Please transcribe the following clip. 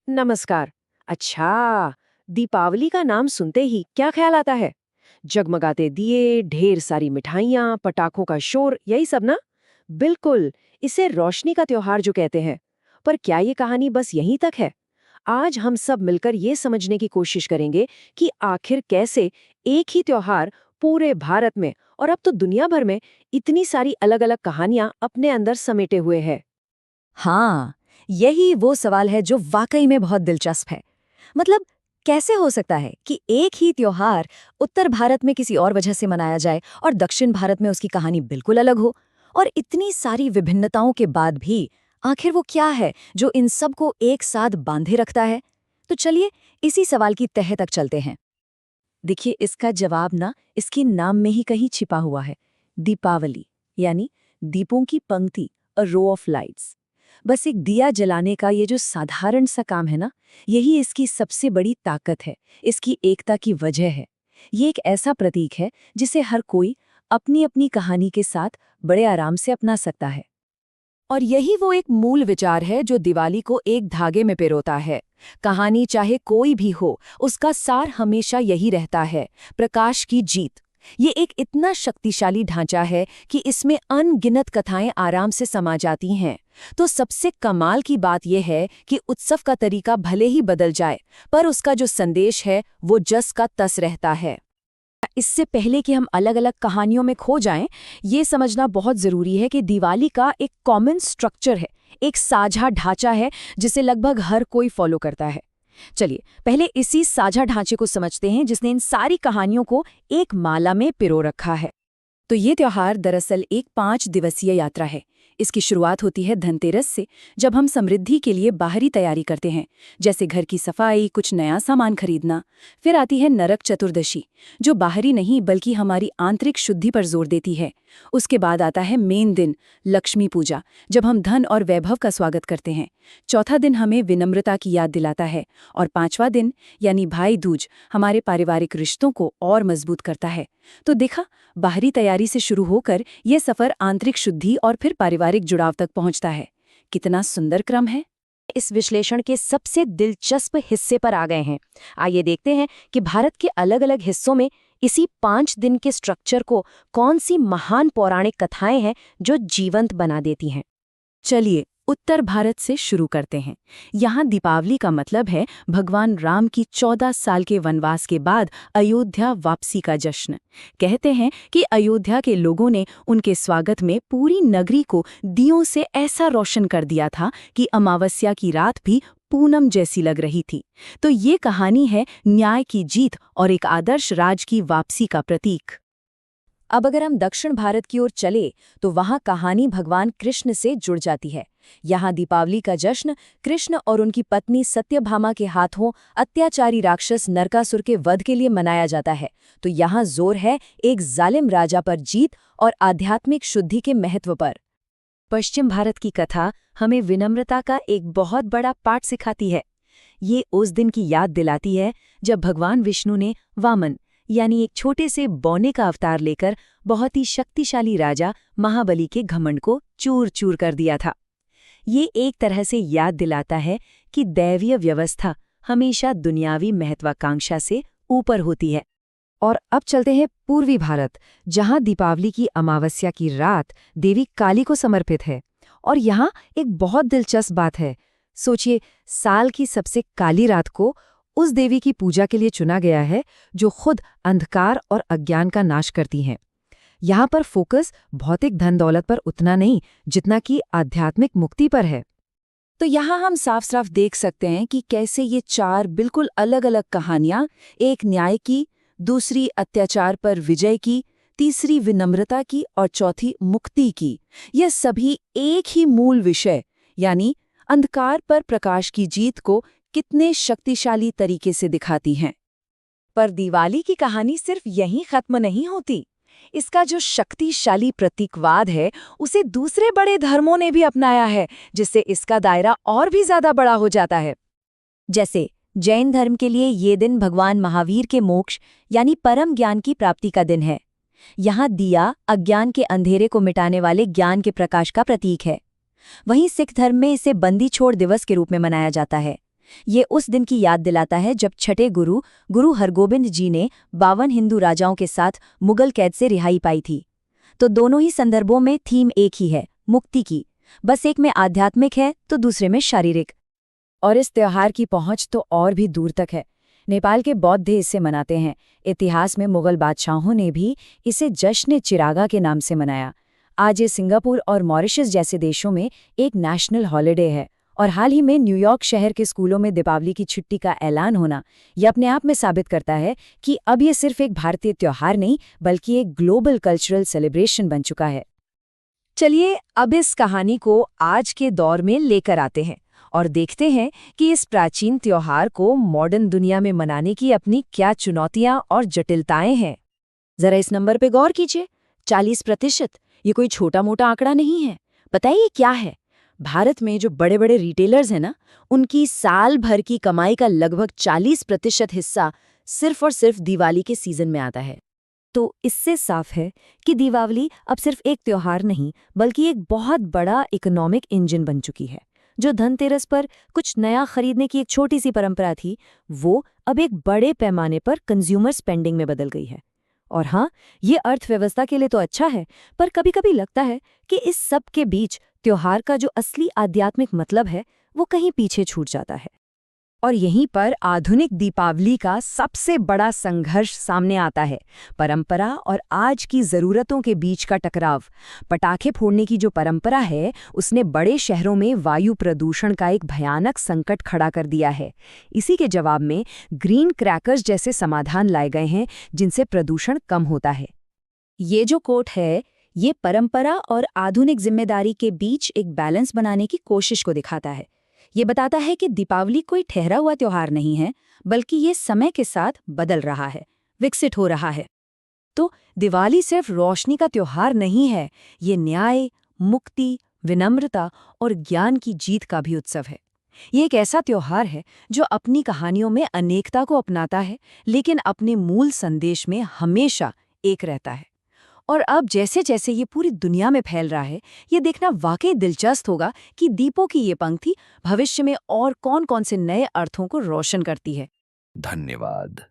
नमस्कार। अच्छा, दीपावली का नाम सुनते ही क्या ख्याल आता है? जगमगाते दिए, ढेर सारी मिठाइयाँ, पटाखों का शोर, यही सब ना? बिल्कुल, इसे रोशनी का त्योहार जो कहते हैं। पर क्या ये कहानी बस यहीं तक है? आज हम सब मिलकर ये समझने की कोशिश करेंगे कि आखिर कैसे एक ही त्योहार पूरे भारत में और अब तो दुनिया भर में इतनी सारी अलग-अलग कहानियां अपने अंदर समेटे हुए है। हाँ, यही वो सवाल है जो वाकई में बहुत दिलचस्प है। मतलब कैसे हो सकता है कि एक ही त्योहार उत्तर भारत में किसी और वजह से मनाया जाए और दक्षिण भारत में उसकी कहानी बिल्कुल अलग हो? और इतनी सारी विभिन्नताओं के बाद भी आखिर वो क्या है जो इन सबको एक साथ बांधे रखता है? तो चलिए इसी सवाल की तह तक चलते हैं। देखिए, इसका जवाब ना इसके नाम में ही कहीं छिपा हुआ है। दीपावली यानी दीपों की पंक्ति, अ रो ऑफ लाइट्स। बस एक दिया जलाने का ये जो साधारण सा काम है ना, यही इसकी सबसे बड़ी ताकत है, इसकी एकता की वजह है। ये एक ऐसा प्रतीक है जिसे हर कोई अपनी अपनी कहानी के साथ बड़े आराम से अपना सकता है। और यही वो एक मूल विचार है जो दिवाली को एक धागे में पिरोता है। कहानी चाहे कोई भी हो, उसका सार हमेशा यही रहता है, प्रकाश की जीत। ये एक इतना शक्तिशाली ढांचा है कि इसमें अनगिनत कथाएं आराम से समा जाती हैं। तो सबसे कमाल की बात यह है कि उत्सव का तरीका भले ही बदल जाए, पर उसका जो संदेश है वो जस का तस रहता है। इससे पहले कि हम अलग-अलग कहानियों में खो जाएं, ये समझना बहुत ज़रूरी है कि दिवाली का एक कॉमन स्ट्रक्चर है, एक साझा ढांचा है जिसे लगभग हर कोई फॉलो करता है। चलिए, पहले इसी साझा ढांचे को समझते हैं जिसने इन सारी कहानियों को एक माला में पिरो रखा है। तो ये त्योहार दरअसल एक 5 दिवसीय यात्रा है। इसकी शुरुआत होती है धनतेरस से, जब हम समृद्धि के लिए बाहरी तैयारी करते हैं, जैसे घर की सफाई, कुछ नया सामान खरीदना। फिर आती है नरक चतुर्दशी, जो बाहरी नहीं बल्कि हमारी आंतरिक शुद्धि पर जोर देती है। उसके बाद आता है मेन दिन, लक्ष्मी पूजा, जब हम धन और वैभव का स्वागत करते हैं। चौथा दिन हमें विनम्रता की याद दिलाता है, और पांचवा दिन यानी भाई दूज हमारे पारिवारिक रिश्तों को और मजबूत करता है। तो देखा, बाहरी तैयारी से शुरू होकर यह सफर आंतरिक शुद्धि और फिर पारिवारिक जुड़ाव तक पहुंचता है। कितना सुंदर क्रम है। इस विश्लेषण के सबसे दिलचस्प हिस्से पर आ गए हैं। आइए देखते हैं कि भारत के अलग-अलग हिस्सों में इसी 5 दिन के स्ट्रक्चर को कौन सी महान पौराणिक कथाएं हैं जो जीवंत बना देती हैं। चलिए उत्तर भारत से शुरू करते हैं। यहाँ दीपावली का मतलब है भगवान राम की 14 साल के वनवास के बाद अयोध्या वापसी का जश्न। कहते हैं कि अयोध्या के लोगों ने उनके स्वागत में पूरी नगरी को दियों से ऐसा रोशन कर दिया था कि अमावस्या की रात भी पूनम जैसी लग रही थी। तो ये कहानी है न्याय की जीत और एक आदर्श राज की वापसी का प्रतीक। अब अगर हम दक्षिण भारत की ओर चले, तो वहाँ कहानी भगवान कृष्ण से जुड़ जाती है। यहाँ दीपावली का जश्न कृष्ण और उनकी पत्नी सत्यभामा के हाथों अत्याचारी राक्षस नरकासुर के वध के लिए मनाया जाता है। तो यहाँ जोर है एक जालिम राजा पर जीत और आध्यात्मिक शुद्धि के महत्व पर। पश्चिम भारत की कथा हमें विनम्रता का एक बहुत बड़ा पाठ सिखाती है। ये उस दिन की याद दिलाती है जब भगवान विष्णु ने वामन यानी एक छोटे से बौने का अवतार लेकर बहुत ही शक्तिशाली राजा महाबली के घमंड को चूर चूर कर दिया था। ये एक तरह से याद दिलाता है कि दैवीय व्यवस्था हमेशा दुनियावी महत्वाकांक्षा से ऊपर होती है। और अब चलते हैं पूर्वी भारत, जहां दीपावली की अमावस्या की रात देवी काली को समर्पित है। और यहाँ एक बहुत दिलचस्प बात है। सोचिए, साल की सबसे काली रात को उस देवी की पूजा के लिए चुना गया है जो खुद अंधकार और अज्ञान का नाश करती हैं। यहाँ पर फोकस भौतिक धन दौलत पर उतना नहीं जितना कि आध्यात्मिक मुक्ति पर है। तो यहाँ हम साफ साफ देख सकते हैं कि कैसे ये चार बिल्कुल अलग अलग कहानियाँ, एक न्याय की, दूसरी अत्याचार पर विजय की, तीसरी विनम्रता की और चौथी मुक्ति की, यह सभी एक ही मूल विषय यानी अंधकार पर प्रकाश की जीत को कितने शक्तिशाली तरीके से दिखाती हैं। पर दिवाली की कहानी सिर्फ यहीं खत्म नहीं होती। इसका जो शक्तिशाली प्रतीकवाद है उसे दूसरे बड़े धर्मों ने भी अपनाया है, जिससे इसका दायरा और भी ज्यादा बड़ा हो जाता है। जैसे जैन धर्म के लिए ये दिन भगवान महावीर के मोक्ष यानी परम ज्ञान की प्राप्ति का दिन है। यहाँ दिया अज्ञान के अंधेरे को मिटाने वाले ज्ञान के प्रकाश का प्रतीक है। वहीं सिख धर्म में इसे बंदी छोड़ दिवस के रूप में मनाया जाता है। ये उस दिन की याद दिलाता है जब छठे गुरु गुरु हरगोबिंद जी ने 52 हिंदू राजाओं के साथ मुगल कैद से रिहाई पाई थी। तो दोनों ही संदर्भों में थीम एक ही है, मुक्ति की। बस एक में आध्यात्मिक है तो दूसरे में शारीरिक। और इस त्योहार की पहुंच तो और भी दूर तक है। नेपाल के बौद्ध इसे मनाते हैं। इतिहास में मुगल बादशाहों ने भी इसे जश्न चिरागा के नाम से मनाया। आज ये सिंगापुर और मॉरिशस जैसे देशों में एक नेशनल हॉलिडे है। और हाल ही में न्यूयॉर्क शहर के स्कूलों में दीपावली की छुट्टी का ऐलान होना यह अपने आप में साबित करता है कि अब ये सिर्फ एक भारतीय त्योहार नहीं बल्कि एक ग्लोबल कल्चरल सेलिब्रेशन बन चुका है। चलिए अब इस कहानी को आज के दौर में लेकर आते हैं और देखते हैं कि इस प्राचीन त्योहार को मॉडर्न दुनिया में मनाने की अपनी क्या चुनौतियां और जटिलताएं हैं। जरा इस नंबर पे गौर कीजिए, 40%। ये कोई छोटा मोटा आंकड़ा नहीं है। पता है ये क्या है? भारत में जो बड़े बड़े रिटेलर्स हैं ना, उनकी साल भर की कमाई का लगभग 40% हिस्सा सिर्फ और सिर्फ दिवाली के सीजन में आता है। तो इससे साफ है कि दीपावली अब सिर्फ एक त्योहार नहीं बल्कि एक बहुत बड़ा इकोनॉमिक इंजन बन चुकी है। जो धनतेरस पर कुछ नया खरीदने की एक छोटी सी परंपरा थी, वो अब एक बड़े पैमाने पर कंज्यूमर स्पेंडिंग में बदल गई है। और हाँ, ये अर्थव्यवस्था के लिए तो अच्छा है, पर कभी-कभी लगता है कि इस सब के बीच त्योहार का जो असली आध्यात्मिक मतलब है, वो कहीं पीछे छूट जाता है। और यहीं पर आधुनिक दीपावली का सबसे बड़ा संघर्ष सामने आता है, परंपरा और आज की ज़रूरतों के बीच का टकराव। पटाखे फोड़ने की जो परंपरा है, उसने बड़े शहरों में वायु प्रदूषण का एक भयानक संकट खड़ा कर दिया है। इसी के जवाब में ग्रीन क्रैकर्स जैसे समाधान लाए गए हैं, जिनसे प्रदूषण कम होता है। ये जो कोट है, ये परंपरा और आधुनिक जिम्मेदारी के बीच एक बैलेंस बनाने की कोशिश को दिखाता है। ये बताता है कि दीपावली कोई ठहरा हुआ त्योहार नहीं है, बल्कि ये समय के साथ बदल रहा है, विकसित हो रहा है। तो दिवाली सिर्फ रोशनी का त्योहार नहीं है, ये न्याय, मुक्ति, विनम्रता और ज्ञान की जीत का भी उत्सव है। ये एक ऐसा त्योहार है जो अपनी कहानियों में अनेकता को अपनाता है, लेकिन अपने मूल संदेश में हमेशा एक रहता है। और अब जैसे जैसे ये पूरी दुनिया में फैल रहा है, ये देखना वाकई दिलचस्प होगा कि दीपों की ये पंक्ति भविष्य में और कौन-कौन से नए अर्थों को रोशन करती है। धन्यवाद।